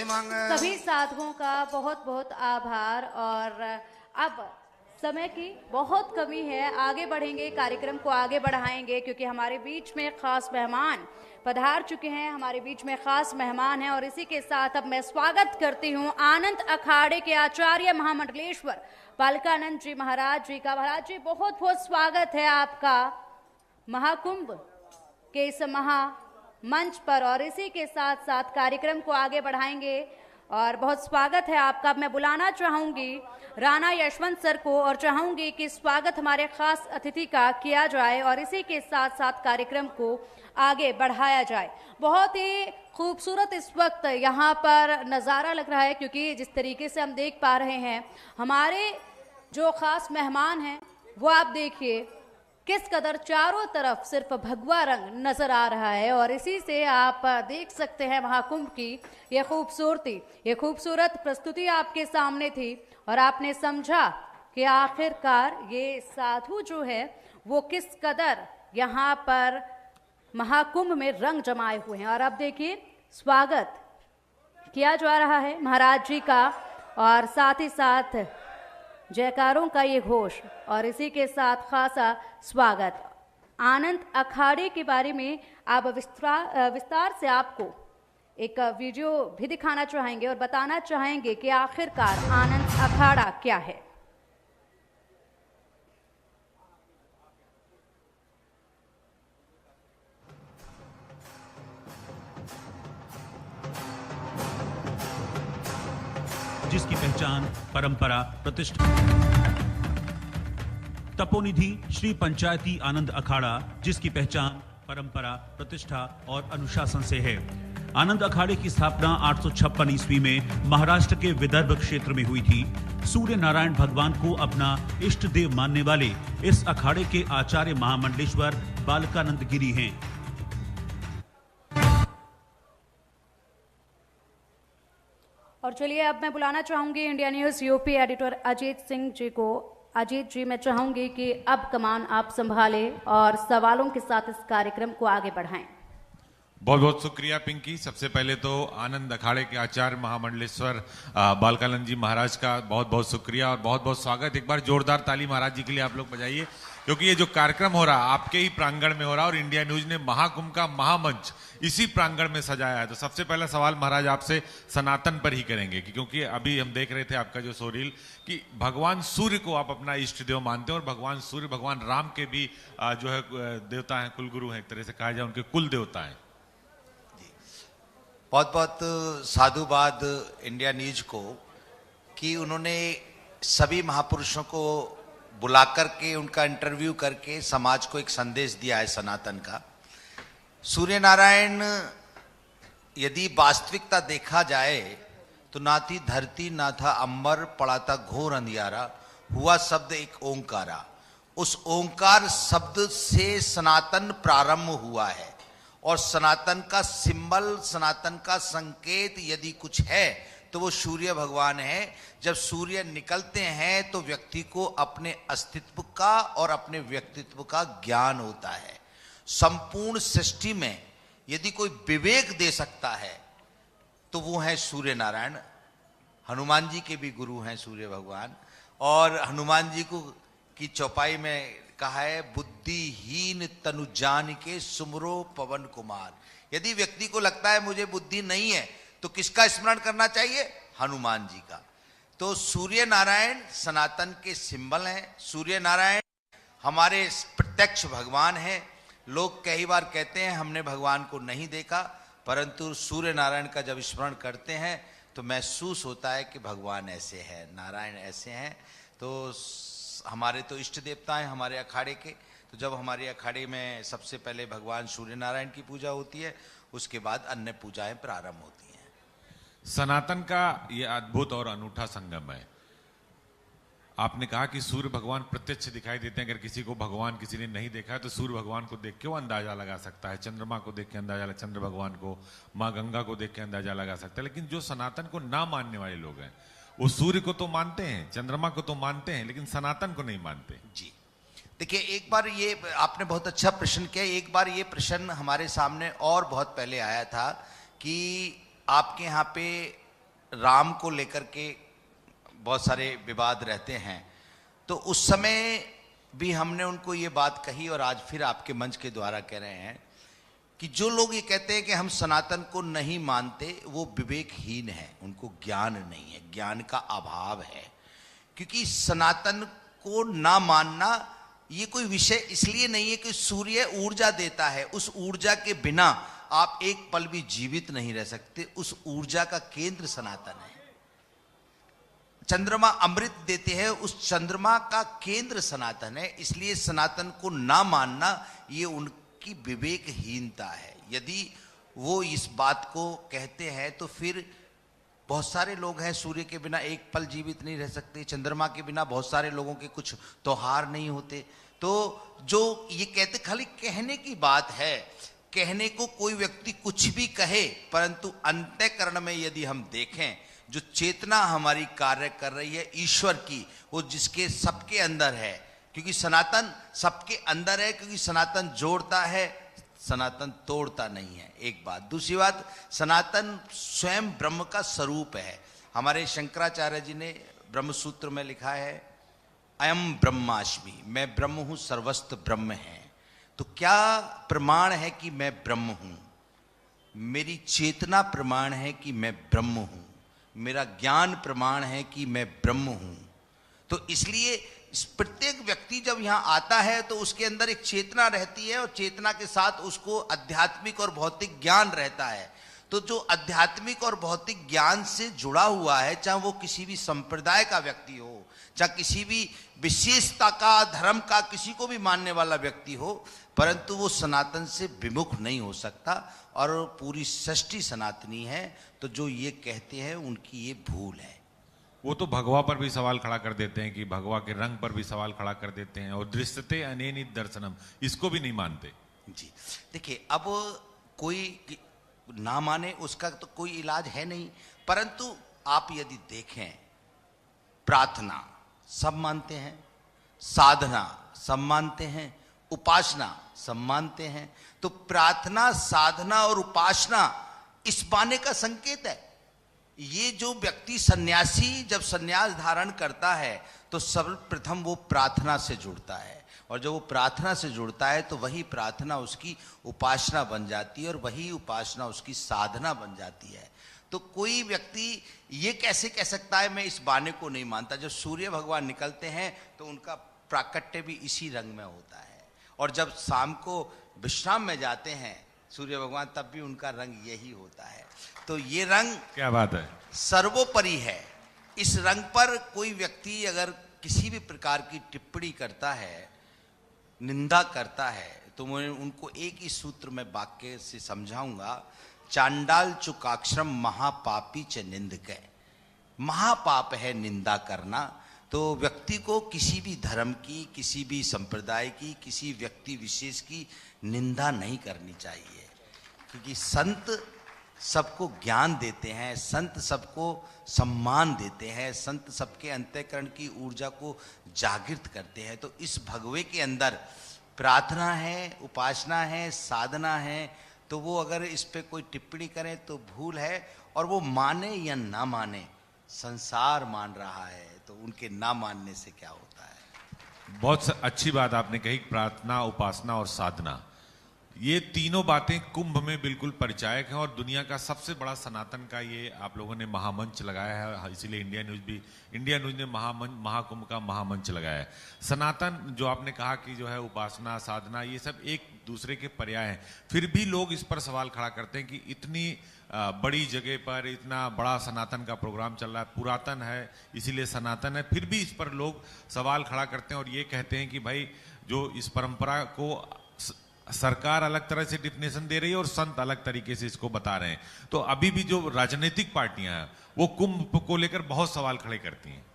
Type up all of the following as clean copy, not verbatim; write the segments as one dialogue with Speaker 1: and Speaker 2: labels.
Speaker 1: सभी साधुओं का बहुत बहुत आभार। और अब समय की बहुत कमी है, आगे बढ़ेंगे, कार्यक्रम को आगे बढ़ाएंगे क्योंकि हमारे बीच में खास मेहमान पधार चुके हैं। हमारे बीच में खास मेहमान हैं और इसी के साथ अब मैं स्वागत करती हूं आनंद अखाड़े के आचार्य महामंडलेश्वर बालकानंद जी महाराज जी का। महाराज जी बहुत बहुत स्वागत है आपका महाकुंभ के इस मंच पर, और इसी के साथ साथ कार्यक्रम को आगे बढ़ाएंगे और बहुत स्वागत है आपका। मैं बुलाना चाहूंगी राणा यशवंत सर को और चाहूंगी कि स्वागत हमारे खास अतिथि का किया जाए और इसी के साथ साथ कार्यक्रम को आगे बढ़ाया जाए। बहुत ही खूबसूरत इस वक्त यहाँ पर नज़ारा लग रहा है क्योंकि जिस तरीके से हम देख पा रहे हैं हमारे जो खास मेहमान हैं वो आप देखिए किस कदर चारों तरफ सिर्फ भगवा रंग नजर आ रहा है और इसी से आप देख सकते हैं महाकुंभ की ये खूबसूरती, ये खूबसूरत प्रस्तुति आपके सामने थी और आपने समझा कि आखिरकार ये साधु जो है वो किस कदर यहाँ पर महाकुंभ में रंग जमाए हुए हैं। और अब देखिए स्वागत किया जा रहा है महाराज जी का और साथ ही साथ जयकारों का ये घोष और इसी के साथ खासा स्वागत। आनंद अखाड़े के बारे में आप विस्तार से आपको एक वीडियो भी दिखाना चाहेंगे और बताना चाहेंगे कि आखिरकार आनंद अखाड़ा क्या है।
Speaker 2: जिसकी पहचान परंपरा, प्रतिष्ठा। तपोनिधि श्री पंचायती आनंद अखाड़ा जिसकी पहचान परंपरा, प्रतिष्ठा और अनुशासन से है। आनंद अखाड़े की स्थापना 856 ईस्वी में महाराष्ट्र के विदर्भ क्षेत्र में हुई थी। सूर्य नारायण भगवान को अपना इष्ट देव मानने वाले इस अखाड़े के आचार्य महामंडलेश्वर बालकानंद गिरी हैं।
Speaker 1: और चलिए अब मैं बुलाना चाहूंगी India News UP editor Ajit Singh ji को। अजीत जी, मैं चाहूंगी कि अब कमान आप संभालें और सवालों के साथ इस कार्यक्रम को आगे बढ़ाएं।
Speaker 3: बहुत बहुत शुक्रिया पिंकी। सबसे पहले तो आनंद अखाड़े के आचार्य महामंडलेश्वर बालकानंद जी महाराज का बहुत बहुत शुक्रिया और बहुत बहुत स्वागत। एक बार जोरदार ताली महाराज जी के लिए आप लोग बजाइए क्योंकि ये जो कार्यक्रम हो रहा है आपके ही प्रांगण में हो रहा है और इंडिया न्यूज ने महाकुंभ का महामंच इसी प्रांगण में सजाया है। तो सबसे पहला सवाल महाराज आपसे सनातन पर ही करेंगे क्योंकि अभी हम देख रहे थे आपका जो शोरील कि भगवान सूर्य को आप अपना इष्ट देव मानते हैं और भगवान सूर्य भगवान राम के भी जो है देवता हैं, कुलगुरु हैं, एक तरह से कहा जाए उनके कुल देवता हैं।
Speaker 4: बहुत बहुत साधुवाद इंडिया न्यूज को कि उन्होंने सभी महापुरुषों को बुलाकर के उनका इंटरव्यू करके समाज को एक संदेश दिया है सनातन का। सूर्य नारायण यदि वास्तविकता देखा जाए तो ना थी धरती ना था अंबर, पड़ा था घोर अंधियारा, हुआ शब्द एक ओंकारा। उस ओंकार शब्द से सनातन प्रारंभ हुआ है और सनातन का सिंबल, सनातन का संकेत यदि कुछ है तो वो सूर्य भगवान है। जब सूर्य निकलते हैं तो व्यक्ति को अपने अस्तित्व का और अपने व्यक्तित्व का ज्ञान होता है। संपूर्ण सृष्टि में यदि कोई विवेक दे सकता है तो वो है सूर्य नारायण। हनुमान जी के भी गुरु हैं सूर्य भगवान और हनुमान जी को की चौपाई में कहा है बुद्धिहीन तनु जान के सुमरो पवन कुमार। यदि व्यक्ति को लगता है मुझे बुद्धि नहीं है तो किसका स्मरण करना चाहिए? हनुमान जी का। तो सूर्य नारायण सनातन के सिंबल हैं। सूर्य नारायण हमारे प्रत्यक्ष भगवान हैं। लोग कई बार कहते हैं हमने भगवान को नहीं देखा, परंतु सूर्य नारायण का जब स्मरण करते हैं तो महसूस होता है कि भगवान ऐसे हैं, नारायण ऐसे हैं। तो हमारे तो इष्ट देवता हैं हमारे अखाड़े के। तो जब हमारे अखाड़े में सबसे पहले भगवान सूर्य नारायण की पूजा होती है, उसके बाद अन्य पूजाएं प्रारंभ होती हैं।
Speaker 3: सनातन का ये अद्भुत और अनूठा संगम है। आपने कहा कि सूर्य भगवान प्रत्यक्ष दिखाई देते हैं। अगर किसी को भगवान किसी ने नहीं देखा है तो सूर्य भगवान को देख के वो अंदाजा लगा सकता है, चंद्रमा को देख के अंदाजा, चंद्र भगवान को, माँ गंगा को देख के अंदाजा लगा सकता है। लेकिन जो सनातन को ना मानने वाले लोग हैं वो सूर्य को तो मानते हैं, चंद्रमा को तो मानते हैं, लेकिन सनातन को नहीं मानते।
Speaker 4: जी देखिए, एक बार ये आपने बहुत अच्छा प्रश्न किया। एक बार ये प्रश्न हमारे सामने और बहुत पहले आया था कि आपके यहाँ पे राम को लेकर के बहुत सारे विवाद रहते हैं, तो उस समय भी हमने उनको ये बात कही और आज फिर आपके मंच के द्वारा कह रहे हैं कि जो लोग ये कहते हैं कि हम सनातन को नहीं मानते, वो विवेकहीन है, उनको ज्ञान नहीं है, ज्ञान का अभाव है। क्योंकि सनातन को ना मानना ये कोई विषय इसलिए नहीं है कि सूर्य ऊर्जा देता है, उस ऊर्जा के बिना आप एक पल भी जीवित नहीं रह सकते, उस ऊर्जा का केंद्र सनातन है। चंद्रमा अमृत देते हैं, उस चंद्रमा का केंद्र सनातन है, इसलिए सनातन को ना मानना ये उनकी विवेकहीनता है। यदि वो इस बात को कहते हैं तो फिर बहुत सारे लोग हैं सूर्य के बिना एक पल जीवित नहीं रह सकते, चंद्रमा के बिना बहुत सारे लोगों के कुछ त्योहार नहीं होते। तो जो ये कहते खाली कहने की बात है, कहने को कोई व्यक्ति कुछ भी कहे, परंतु अंतःकरण में यदि हम देखें जो चेतना हमारी कार्य कर रही है ईश्वर की, वो जिसके सबके अंदर है, क्योंकि सनातन सबके अंदर है, क्योंकि सनातन जोड़ता है, सनातन तोड़ता नहीं है। एक बात। दूसरी बात, सनातन स्वयं ब्रह्म का स्वरूप है। हमारे शंकराचार्य जी ने ब्रह्म सूत्र में लिखा है, अयम ब्रह्मास्मि, मैं ब्रह्म हूं, सर्वस्त्र ब्रह्म है। तो क्या प्रमाण है कि मैं ब्रह्म हूं? मेरी चेतना प्रमाण है कि मैं ब्रह्म हूं, मेरा ज्ञान प्रमाण है कि मैं ब्रह्म हूं। तो इसलिए प्रत्येक व्यक्ति जब यहां आता है तो उसके अंदर एक चेतना रहती है और चेतना के साथ उसको आध्यात्मिक और भौतिक ज्ञान रहता है। तो जो आध्यात्मिक और भौतिक ज्ञान से जुड़ा हुआ है, चाहे वो किसी भी संप्रदाय का व्यक्ति हो, चाहे किसी भी विशेषता का, धर्म का, किसी को भी मानने वाला व्यक्ति हो, परंतु वो सनातन से विमुख नहीं हो सकता और पूरी सृष्टि सनातनी है। तो जो ये कहते हैं उनकी ये भूल है।
Speaker 3: वो तो भगवा पर भी सवाल खड़ा कर देते हैं कि भगवा के रंग पर भी सवाल खड़ा कर देते हैं, और दृश्यते अनेनि दर्शनम, इसको भी नहीं मानते।
Speaker 4: जी देखिए, अब कोई ना माने उसका तो कोई इलाज है नहीं, परंतु आप यदि देखें, प्रार्थना सब मानते हैं, साधना सब मानते हैं, उपासना सब मानते हैं। तो प्रार्थना, साधना और उपासना इस पाने का संकेत है। ये जो व्यक्ति सन्यासी जब सन्यास धारण करता है तो सर्वप्रथम वो प्रार्थना से जुड़ता है, और जब वो प्रार्थना से जुड़ता है तो वही प्रार्थना उसकी उपासना बन जाती है और वही उपासना उसकी साधना बन जाती है। तो कोई व्यक्ति ये कैसे कह सकता है मैं इस बाने को नहीं मानता? जब सूर्य भगवान निकलते हैं तो उनका प्राकट्य भी इसी रंग में होता है, और जब शाम को विश्राम में जाते हैं सूर्य भगवान, तब भी उनका रंग यही होता है। तो ये रंग, क्या बात है, सर्वोपरि है। इस रंग पर कोई व्यक्ति अगर किसी भी प्रकार की टिप्पणी करता है, निंदा करता है, तो मैं उनको एक ही सूत्र में वाक्य से समझाऊंगा, चांडाल चुकाक्षरम महापापी च निंदक। महापाप है निंदा करना। तो व्यक्ति को किसी भी धर्म की, किसी भी संप्रदाय की, किसी व्यक्ति विशेष की निंदा नहीं करनी चाहिए, क्योंकि संत सबको ज्ञान देते हैं, संत सबको सम्मान देते हैं, संत सबके अंतःकरण की ऊर्जा को जागृत करते हैं। तो इस भगवे के अंदर प्रार्थना है, उपासना है, साधना है, तो वो अगर इस पे कोई टिप्पणी करें तो भूल है। और वो माने या ना माने, संसार मान रहा है, तो उनके ना मानने से क्या होता है।
Speaker 3: बहुत अच्छी बात आपने कही, प्रार्थना, उपासना और साधना, ये तीनों बातें कुंभ में बिल्कुल परिचायक हैं, और दुनिया का सबसे बड़ा सनातन का ये आप लोगों ने महामंच लगाया है, इसीलिए इंडिया न्यूज ने महाकुंभ का महामंच लगाया है। सनातन जो आपने कहा कि जो है उपासना, साधना, ये सब एक दूसरे के पर्याय हैं, फिर भी लोग इस पर सवाल खड़ा करते हैं कि इतनी बड़ी जगह पर इतना बड़ा सनातन का प्रोग्राम चल रहा है, पुरातन है इसीलिए सनातन है, फिर भी इस पर लोग सवाल खड़ा करते हैं और ये कहते हैं कि भाई जो इस परंपरा को सरकार अलग तरह से डिफिनेशन दे रही है और संत अलग तरीके से इसको बता रहे हैं। तो अभी भी जो राजनीतिक पार्टियां हैं वो कुंभ को लेकर बहुत सवाल खड़े करती हैं।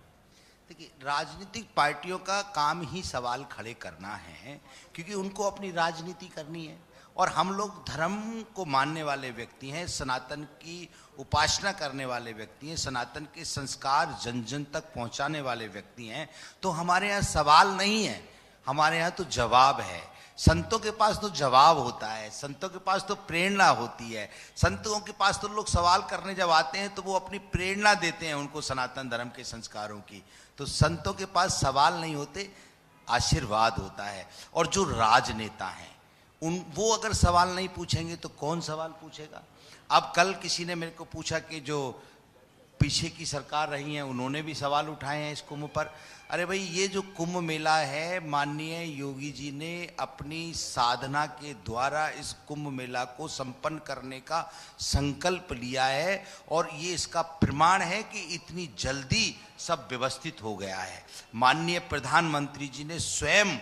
Speaker 4: देखिए, राजनीतिक पार्टियों का काम ही सवाल खड़े करना है, क्योंकि उनको अपनी राजनीति करनी है, और हम लोग धर्म को मानने वाले व्यक्ति हैं, सनातन की उपासना करने वाले व्यक्ति हैं, सनातन के संस्कार जन जन तक पहुंचाने वाले व्यक्ति हैं। तो हमारे यहाँ सवाल नहीं है, हमारे यहाँ तो जवाब है। संतों के पास तो जवाब होता है, संतों के पास तो प्रेरणा होती है। संतों के पास तो लोग सवाल करने जब आते हैं तो वो अपनी प्रेरणा देते हैं उनको सनातन धर्म के संस्कारों की। तो संतों के पास सवाल नहीं होते, आशीर्वाद होता है। और जो राजनेता हैं वो अगर सवाल नहीं पूछेंगे तो कौन सवाल पूछेगा। अब कल किसी ने मेरे को पूछा कि जो पीछे की सरकार रही है उन्होंने भी सवाल उठाए हैं इस कुंभ पर। अरे भाई, ये जो कुंभ मेला है, माननीय योगी जी ने अपनी साधना के द्वारा इस कुंभ मेला को संपन्न करने का संकल्प लिया है और ये इसका प्रमाण है कि इतनी जल्दी सब व्यवस्थित हो गया है। माननीय प्रधानमंत्री जी ने स्वयं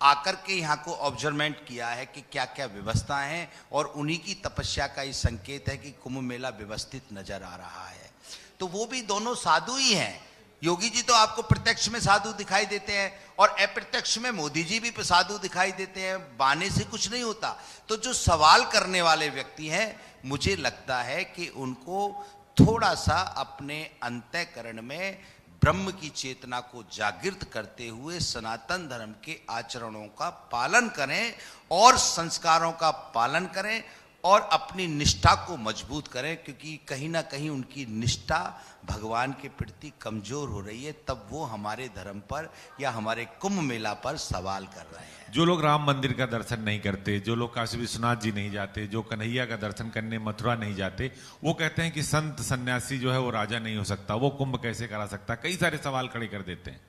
Speaker 4: आकर के यहाँ को ऑब्जर्वमेंट किया है कि क्या क्या व्यवस्था है और उन्हीं की तपस्या का ये संकेत है कि कुंभ मेला व्यवस्थित नजर आ रहा है। तो वो भी दोनों साधु ही हैं। योगी जी तो आपको प्रत्यक्ष में साधु दिखाई देते हैं और अप्रत्यक्ष में मोदी जी भी साधु दिखाई देते हैं। बाने से कुछ नहीं होता। तो जो सवाल करने वाले व्यक्ति हैं, मुझे लगता है कि उनको थोड़ा सा अपने अंतःकरण में ब्रह्म की चेतना को जागृत करते हुए सनातन धर्म के आचरणों का पालन करें और संस्कारों का पालन करें और अपनी निष्ठा को मजबूत करें, क्योंकि कहीं ना कहीं उनकी निष्ठा भगवान के प्रति कमजोर हो रही है। तब वो हमारे धर्म पर या हमारे कुंभ मेला पर सवाल कर रहे हैं।
Speaker 3: जो लोग राम मंदिर का दर्शन नहीं करते, जो लोग काशी विश्वनाथ जी नहीं जाते, जो कन्हैया का दर्शन करने मथुरा नहीं जाते, वो कहते हैं कि संत सन्यासी जो है वो राजा नहीं हो सकता, वो कुंभ कैसे करा सकता। कई सारे सवाल खड़े कर देते हैं।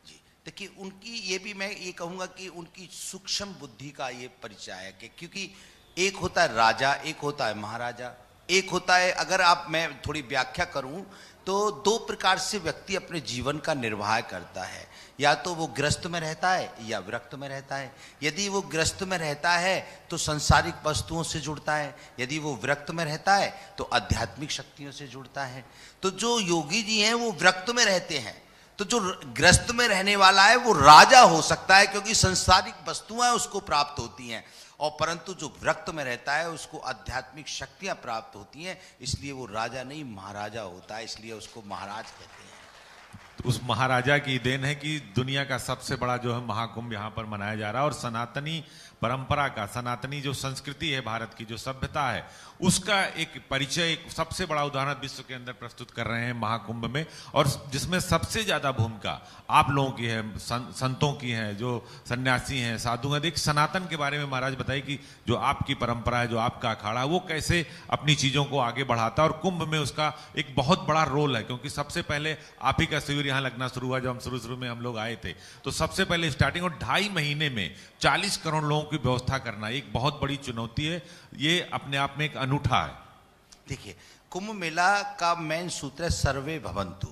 Speaker 4: जी देखिए, उनकी ये भी मैं ये कहूँगा कि उनकी सूक्ष्म बुद्धि का ये परिचय है कि क्योंकि एक होता है राजा, एक होता है महाराजा, एक होता है, अगर आप मैं थोड़ी व्याख्या करूं तो दो प्रकार से व्यक्ति अपने जीवन का निर्वाह करता है। या तो वो ग्रस्त में रहता है या विरक्त में रहता है। यदि वो ग्रस्त में रहता है तो सांसारिक वस्तुओं से जुड़ता है, यदि वो विरक्त में रहता है तो आध्यात्मिक शक्तियों से जुड़ता है। तो जो योगी जी हैं वो विरक्त में रहते हैं, तो जो ग्रस्त में रहने वाला है वो राजा हो सकता है क्योंकि सांसारिक वस्तुएं उसको प्राप्त होती हैं, और परंतु जो विरक्त में रहता है उसको आध्यात्मिक शक्तियां प्राप्त होती हैं, इसलिए वो राजा नहीं महाराजा होता है, इसलिए उसको महाराज कहते हैं।
Speaker 3: तो उस महाराजा की देन है कि दुनिया का सबसे बड़ा जो है महाकुंभ यहाँ पर मनाया जा रहा है और सनातनी परंपरा का, सनातनी जो संस्कृति है भारत की, जो सभ्यता है, उसका एक परिचय, एक सबसे बड़ा उदाहरण विश्व के अंदर प्रस्तुत कर रहे हैं महाकुंभ में, और जिसमें सबसे ज्यादा भूमिका आप लोगों की है, संतों की है, जो सन्यासी हैं, साधु हैं। एक सनातन के बारे में महाराज बताइए कि जो आपकी परंपरा है, जो आपका अखाड़ा है, वो कैसे अपनी चीजों को आगे बढ़ाता है और कुंभ में उसका एक बहुत बड़ा रोल है, क्योंकि सबसे पहले आप ही का शिविर यहाँ लगना शुरू हुआ। जब हम शुरू में हम लोग आए थे तो सबसे पहले स्टार्टिंग, और 2.5 महीने में 40 करोड़ लोगों की व्यवस्था करना एक बहुत बड़ी चुनौती है। ये अपने आप में एक अनूठा है।
Speaker 4: देखिए, कुंभ मेला का मेन सूत्र है सर्वे भवन्तु,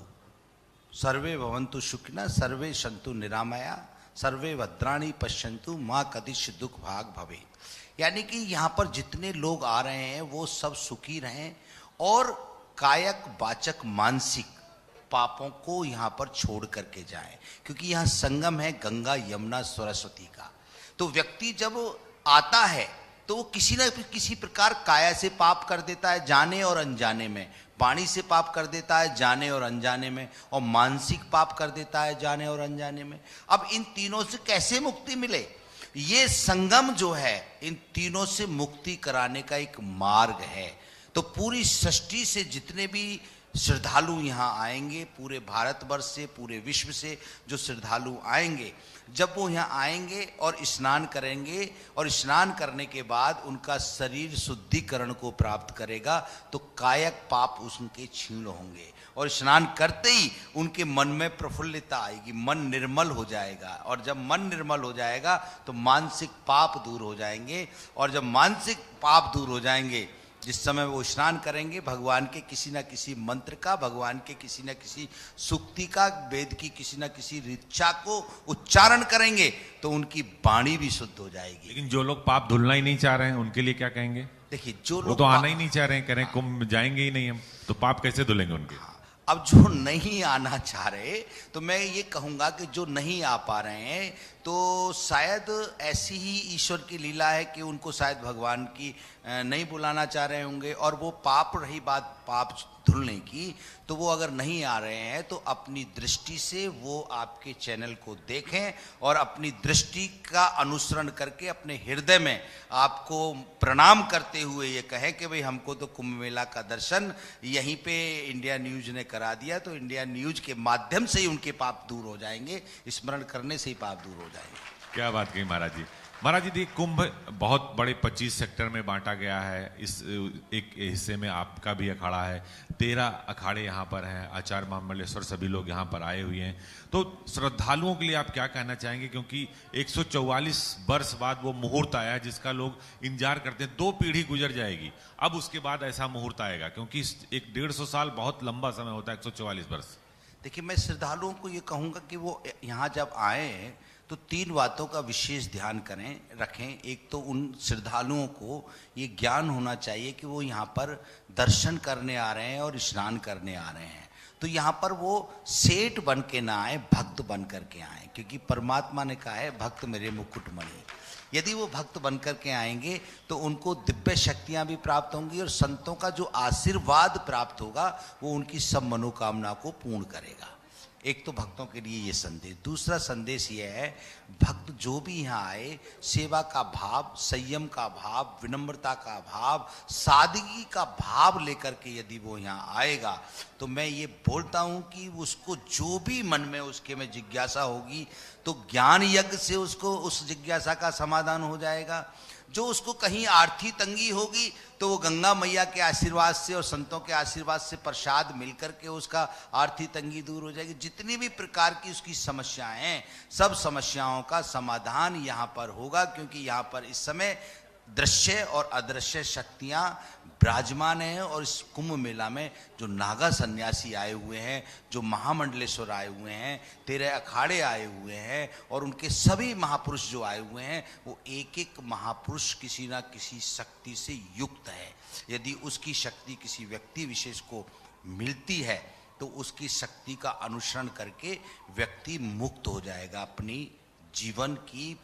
Speaker 4: सर्वे भवन्तु सुखिनः, सर्वे सन्तु निरामया, सर्वे भद्राणि पश्यन्तु, मां कदिश दुख भाग भवेत्। यानी कि यहाँ पर जितने लोग आ रहे हैं वो सब सुखी रहें और कायक वाचक मानसिक पापों को यहाँ पर छोड़ करके जाएं, क्योंकि यहाँ संगम है गंगा यमुना सरस्वती का। तो व्यक्ति जब आता है तो वो किसी न किसी प्रकार काया से पाप कर देता है जाने और अनजाने में, वाणी से पाप कर देता है जाने और अनजाने में, और मानसिक पाप कर देता है जाने और अनजाने में। अब इन तीनों से कैसे मुक्ति मिले? ये संगम जो है इन तीनों से मुक्ति कराने का एक मार्ग है। तो पूरी सृष्टि से जितने भी श्रद्धालु यहाँ आएंगे, पूरे भारतवर्ष से, पूरे विश्व से जो श्रद्धालु आएंगे, जब वो यहाँ आएंगे और स्नान करेंगे और स्नान करने के बाद उनका शरीर शुद्धिकरण को प्राप्त करेगा, तो कायक पाप उनके क्षीण होंगे और स्नान करते ही उनके मन में प्रफुल्लता आएगी, मन निर्मल हो जाएगा, और जब मन निर्मल हो जाएगा तो मानसिक पाप दूर हो जाएंगे, और जब मानसिक पाप दूर हो जाएंगे, जिस समय वो स्नान करेंगे, भगवान के किसी न किसी मंत्र का, भगवान के किसी न किसी सूक्ति का, वेद की किसी न किसी ऋचा को उच्चारण करेंगे तो उनकी वाणी भी शुद्ध हो जाएगी।
Speaker 3: लेकिन जो लोग पाप धुलना ही नहीं चाह रहे हैं उनके लिए क्या कहेंगे?
Speaker 4: देखिए, जो
Speaker 3: वो
Speaker 4: लोग
Speaker 3: तो आना ही नहीं चाह रहे हैं, कह रहे हैं कुंभ जाएंगे ही नहीं हम, तो पाप कैसे धुलेंगे उनके?
Speaker 4: अब जो नहीं आना चाह रहे, तो मैं ये कहूँगा कि जो नहीं आ पा रहे हैं, तो शायद ऐसी ही ईश्वर की लीला है कि उनको शायद भगवान की नहीं बुलाना चाह रहे होंगे, और वो पाप, रही बात पाप धुलने की, तो वो अगर नहीं आ रहे हैं तो अपनी दृष्टि से वो आपके चैनल को देखें और अपनी दृष्टि का अनुसरण करके अपने हृदय में आपको प्रणाम करते हुए ये कहें कि भाई हमको तो कुंभ मेला का दर्शन यहीं पे इंडिया न्यूज ने करा दिया, तो इंडिया न्यूज के माध्यम से ही उनके पाप दूर हो जाएंगे, स्मरण करने से ही पाप दूर हो जाएंगे।
Speaker 3: क्या बात कही महाराज जी। महाराज जी देखिए, कुंभ बहुत बड़े 25 सेक्टर में बांटा गया है। इस एक हिस्से में आपका भी अखाड़ा है, 13 अखाड़े यहाँ पर हैं, आचार्य महामंडलेश्वर सभी लोग यहाँ पर आए हुए हैं। तो श्रद्धालुओं के लिए आप क्या कहना चाहेंगे, क्योंकि 144 वर्ष बाद वो मुहूर्त आया जिसका लोग इंतजार करते हैं, 2 पीढ़ी गुजर जाएगी, अब उसके बाद ऐसा मुहूर्त आएगा, क्योंकि एक 150 साल बहुत लंबा समय होता है, 144 वर्ष।
Speaker 4: देखिए, मैं श्रद्धालुओं को ये कहूँगा कि वो यहाँ जब आए तो 3 बातों का विशेष ध्यान रखें। एक तो उन श्रद्धालुओं को ये ज्ञान होना चाहिए कि वो यहाँ पर दर्शन करने आ रहे हैं और स्नान करने आ रहे हैं, तो यहाँ पर वो सेठ बन के ना आए, भक्त बन करके आए, क्योंकि परमात्मा ने कहा है भक्त मेरे मुकुटमणि। यदि वो भक्त बन करके आएंगे तो उनको दिव्य शक्तियाँ भी प्राप्त होंगी और संतों का जो आशीर्वाद प्राप्त होगा वो उनकी सब मनोकामना को पूर्ण करेगा। एक तो भक्तों के लिए ये संदेश। दूसरा संदेश ये है, भक्त जो भी यहाँ आए, सेवा का भाव, संयम का भाव, विनम्रता का भाव, सादगी का भाव लेकर के यदि वो यहाँ आएगा तो मैं ये बोलता हूँ कि उसको जो भी मन में उसके में जिज्ञासा होगी तो ज्ञान यज्ञ से उसको उस जिज्ञासा का समाधान हो जाएगा। जो उसको कहीं आर्थिक तंगी होगी तो वो गंगा मैया के आशीर्वाद से और संतों के आशीर्वाद से प्रसाद मिलकर के उसका आर्थिक तंगी दूर हो जाएगी। जितनी भी प्रकार की उसकी समस्याएं हैं, सब समस्याओं का समाधान यहाँ पर होगा, क्योंकि यहाँ पर इस समय दृश्य और अदृश्य शक्तियाँ विराजमान हैं। और इस कुंभ मेला में जो नागा सन्यासी आए हुए हैं, जो महामंडलेश्वर आए हुए हैं, 13 अखाड़े आए हुए हैं और उनके सभी महापुरुष जो आए हुए हैं, वो एक एक महापुरुष किसी ना किसी शक्ति से युक्त है। यदि उसकी शक्ति किसी व्यक्ति विशेष को मिलती है तो उसकी शक्ति का अनुसरण करके व्यक्ति मुक्त हो जाएगा अपनी जीवन की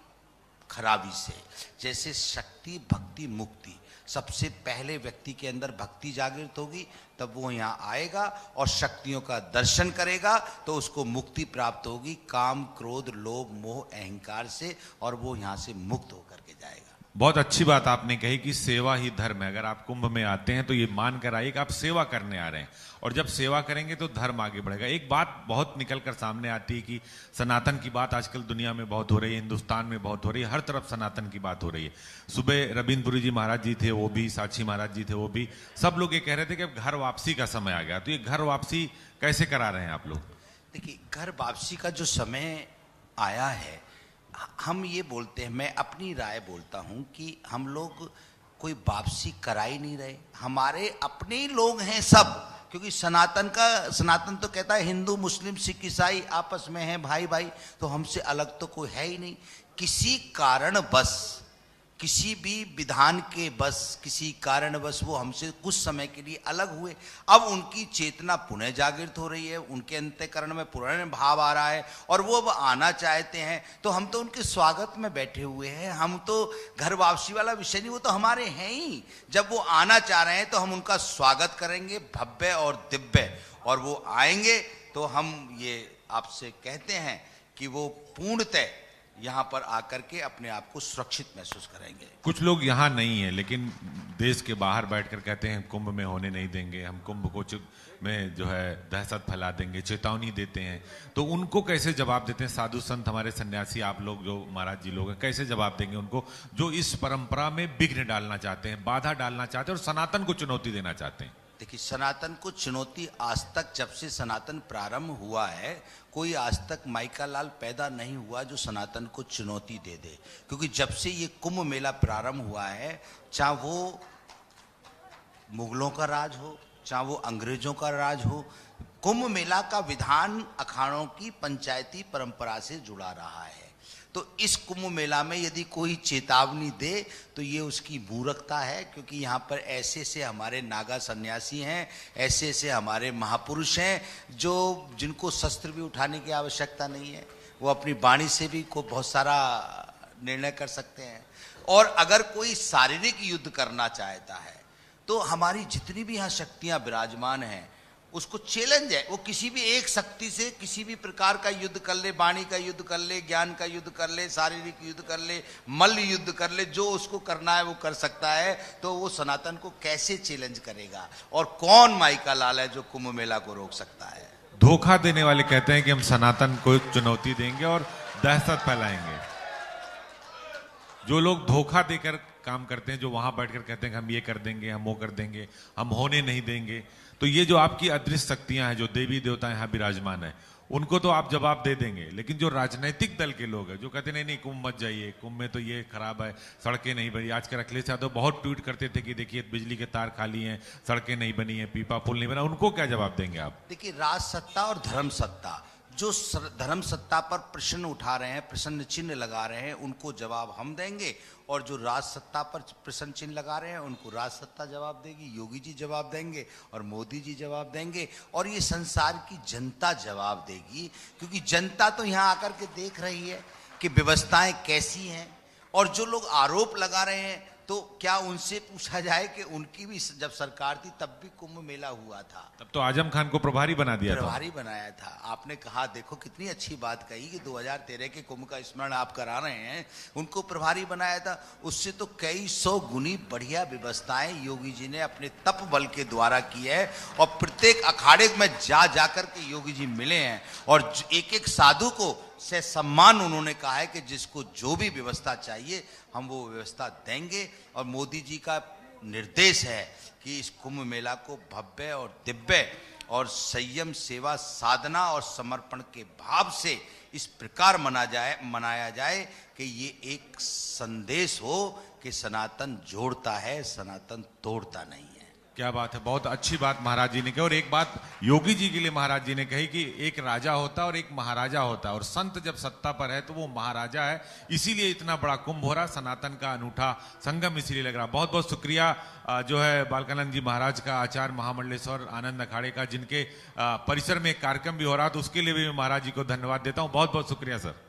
Speaker 4: खराबी से। जैसे शक्ति, भक्ति, मुक्ति, सबसे पहले व्यक्ति के अंदर भक्ति जागृत होगी, तब वो यहाँ आएगा और शक्तियों का दर्शन करेगा तो उसको मुक्ति प्राप्त होगी काम, क्रोध, लोभ, मोह, अहंकार से, और वो यहाँ से मुक्त होकर के जाएगा।
Speaker 3: बहुत अच्छी बात आपने कही कि सेवा ही धर्म है। अगर आप कुंभ में आते हैं तो ये मान कर आइए कि आप सेवा करने आ रहे हैं, और जब सेवा करेंगे तो धर्म आगे बढ़ेगा। एक बात बहुत निकल कर सामने आती है कि सनातन की बात आजकल दुनिया में बहुत हो रही है, हिंदुस्तान में बहुत हो रही है, हर तरफ सनातन की बात हो रही है। सुबह रविंद्रपुरी जी महाराज जी थे, वो भी साक्षी महाराज जी थे, वो भी सब लोग ये कह रहे थे कि अब घर वापसी का समय आ गया। तो ये घर वापसी कैसे करा रहे हैं आप लोग?
Speaker 4: देखिए, घर वापसी का जो समय आया है, हम ये बोलते हैं, मैं अपनी राय बोलता हूं कि हम लोग कोई वापसी करा ही नहीं रहे, हमारे अपने ही लोग हैं सब। क्योंकि सनातन तो कहता है हिंदू, मुस्लिम, सिख, ईसाई आपस में हैं भाई भाई, तो हमसे अलग तो कोई है ही नहीं। किसी कारण बस, किसी भी विधान के बस, किसी कारणवश वो हमसे कुछ समय के लिए अलग हुए। अब उनकी चेतना पुनः जागृत हो रही है, उनके अंतःकरण में पुराने भाव आ रहा है और वो अब आना चाहते हैं, तो हम तो उनके स्वागत में बैठे हुए हैं। हम तो घर वापसी वाला विषय नहीं, वो तो हमारे हैं ही। जब वो आना चाह रहे हैं तो हम उनका स्वागत करेंगे भव्य और दिव्य, और वो आएंगे तो हम ये आपसे कहते हैं कि वो पूर्णतः यहाँ पर आकर के अपने आप को सुरक्षित महसूस करेंगे।
Speaker 3: कुछ लोग यहाँ नहीं है लेकिन देश के बाहर बैठकर कहते हैं कुंभ में होने नहीं देंगे, हम कुंभ को में जो है दहशत फैला देंगे, चेतावनी देते हैं। तो उनको कैसे जवाब देते हैं? साधु संत, हमारे सन्यासी, आप लोग जो महाराज जी लोग हैं, कैसे जवाब देंगे उनको जो इस परंपरा में विघ्न डालना चाहते हैं, बाधा डालना चाहते हैं और सनातन को चुनौती देना चाहते हैं?
Speaker 4: देखिए, सनातन को चुनौती आज तक, जब से सनातन प्रारंभ हुआ है, कोई आज तक माइका लाल पैदा नहीं हुआ जो सनातन को चुनौती दे दे। क्योंकि जब से ये कुंभ मेला प्रारंभ हुआ है, चाहे वो मुगलों का राज हो, चाहे वो अंग्रेजों का राज हो, कुंभ मेला का विधान अखाड़ों की पंचायती परंपरा से जुड़ा रहा है। तो इस कुंभ मेला में यदि कोई चेतावनी दे तो ये उसकी मूर्खता है, क्योंकि यहाँ पर ऐसे से हमारे नागा सन्यासी हैं, ऐसे से हमारे महापुरुष हैं जो जिनको शस्त्र भी उठाने की आवश्यकता नहीं है, वो अपनी वाणी से भी को बहुत सारा निर्णय कर सकते हैं। और अगर कोई शारीरिक युद्ध करना चाहता है तो हमारी जितनी भी यहाँ शक्तियां विराजमान हैं उसको चैलेंज है, वो किसी भी एक शक्ति से किसी भी प्रकार का युद्ध कर ले, वाणी का युद्ध कर ले, ज्ञान का युद्ध कर ले, शारीरिक युद्ध कर ले, मल्ल युद्ध कर ले, जो उसको करना है वो कर सकता है। तो वो सनातन को कैसे चैलेंज करेगा, और कौन माई का लाल है जो कुंभ मेला को रोक सकता है।
Speaker 3: धोखा देने वाले कहते हैं कि हम सनातन को चुनौती देंगे और दहशत फैलाएंगे। जो लोग धोखा देकर काम करते हैं, जो वहां बैठकर कहते हैं कि हम ये कर देंगे, हम वो कर देंगे, हम होने नहीं देंगे, तो ये जो आपकी अदृश्य शक्तियां हैं, जो देवी देवता यहाँ विराजमान है, उनको तो आप जवाब दे देंगे। लेकिन जो राजनीतिक दल के लोग हैं जो कहते नहीं नहीं कुंभ मत जाइए, कुंभ में तो ये खराब है, सड़कें नहीं बनी। आजकल अखिलेश यादव बहुत ट्वीट करते थे कि देखिए बिजली के तार खाली हैं, सड़कें नहीं बनी हैं, पीपा पुल नहीं बना। उनको क्या जवाब देंगे आप?
Speaker 4: देखिए, राज सत्ता और धर्म सत्ता, जो धर्म सत्ता पर प्रश्न उठा रहे हैं, प्रश्न चिन्ह लगा रहे हैं, उनको जवाब हम देंगे, और जो राज सत्ता पर प्रश्न चिन्ह लगा रहे हैं उनको राज सत्ता जवाब देगी, योगी जी जवाब देंगे और मोदी जी जवाब देंगे, और ये संसार की जनता जवाब देगी। क्योंकि जनता तो यहाँ आकर के देख रही है कि व्यवस्थाएं कैसी हैं, और जो लोग आरोप लगा रहे हैं तो क्या उनसे पूछा जाए कि उनकी भी जब सरकार थी तब भी कुंभ मेला हुआ था,
Speaker 3: तब तो आजम खान को प्रभारी बना दिया था।
Speaker 4: प्रभारी बनाया था। आपने कहा, देखो कितनी अच्छी बात कही कि 2013 के कुंभ का स्मरण आप करा रहे हैं, उनको प्रभारी बनाया था। उससे तो कई सौ गुनी बढ़िया व्यवस्थाएं योगी जी ने अपने तप बल के द्वारा की है, और प्रत्येक अखाड़े में जा करके योगी जी मिले हैं, और एक एक साधु को से सम्मान उन्होंने कहा है कि जिसको जो भी व्यवस्था चाहिए हम वो व्यवस्था देंगे। और मोदी जी का निर्देश है कि इस कुंभ मेला को भव्य और दिव्य और संयम, सेवा, साधना और समर्पण के भाव से इस प्रकार मनाया जाए कि ये एक संदेश हो कि सनातन जोड़ता है, सनातन तोड़ता नहीं है।
Speaker 3: क्या बात है, बहुत अच्छी बात महाराज जी ने कही। और एक बात योगी जी के लिए महाराज जी ने कही कि एक राजा होता है और एक महाराजा होता है, और संत जब सत्ता पर है तो वो महाराजा है, इसीलिए इतना बड़ा कुंभ हो रहा, सनातन का अनूठा संगम इसीलिए लग रहा। बहुत बहुत शुक्रिया जो है बालकानंद जी महाराज का, आचार्य महामंडलेश्वर आनंद अखाड़े का, जिनके परिसर में एक कार्यक्रम भी हो रहा, तो उसके लिए भी मैं महाराज जी को धन्यवाद देता हूँ। बहुत बहुत शुक्रिया सर।